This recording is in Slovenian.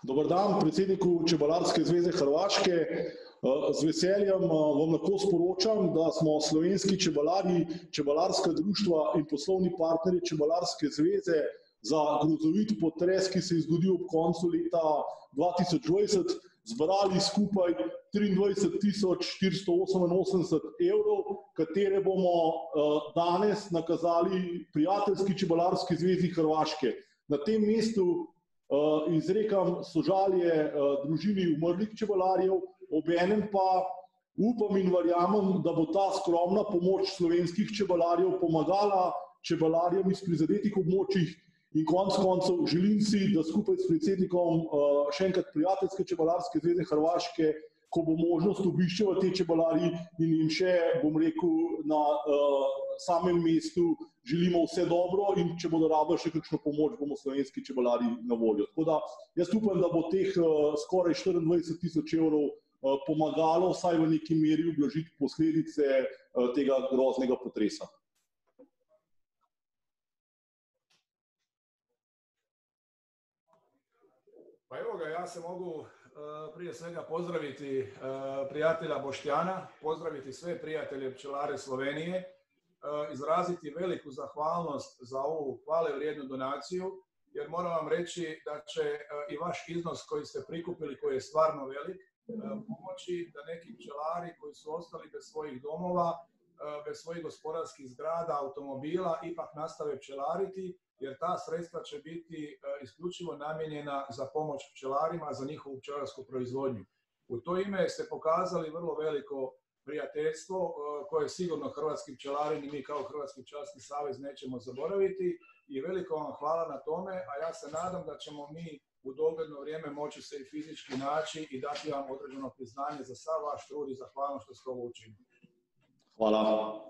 Dober dan predsedniku Čebelarske zveze Hrvaške. Z veseljem vam lahko sporočam, da smo slovenski čebelarji, čebelarska društva in poslovni partnerji Čebelarske zveze za grozovit potres, ki se je zgodil ob koncu leta 2020, zbrali skupaj 23.488 evrov, katere bomo danes nakazali Prijateljski čebelarski zvezi Hrvaške. Na tem mestu izrekam sožalje družini umrlih čebelarjev, obenem pa upam in verjamem, da bo ta skromna pomoč slovenskih čebelarjev pomagala čebelarjem iz prizadetih območjih in konec koncev želim si, da skupaj s predsednikom še enkrat Prijateljske čebelarske zveze Hrvaške, ko bo možnost, obiščejo te čebelarji in jim še, bom rekel, na samem mestu želimo vse dobro in če bodo rabili še kakšno pomoč, bomo slovenski čebelarji na voljo. Tako da jaz upam, da bo teh skoraj 24.000 evrov pomagalo vsaj v neki meri ublažiti posledice tega groznega potresa. Pa evo ga, ja se mogu prije svega pozdraviti prijatelja Boštjana, pozdraviti sve prijatelje pčelare Slovenije, izraziti veliku zahvalnost za ovu hvale vrijednu donaciju, jer moram vam reći da će i vaš iznos koji ste prikupili, koji je stvarno velik, pomoći da neki pčelari koji su ostali bez svojih domova, bez svojih gospodarskih zgrada, automobila, ipak nastave pčelariti, jer ta sredstva će biti isključivo namijenjena za pomoć pčelarima, za njihovu pčelarsku proizvodnju. U to ime ste pokazali vrlo veliko prijateljstvo koje sigurno hrvatski pčelari i mi kao Hrvatski pčelarski savez nećemo zaboraviti i veliko vam hvala na tome, a ja se nadam da ćemo mi u dogledno vrijeme moći se i fizički naći i dati vam određeno priznanje za sav vaš trud i zahvalnost što ste ovo učinili. Hvala.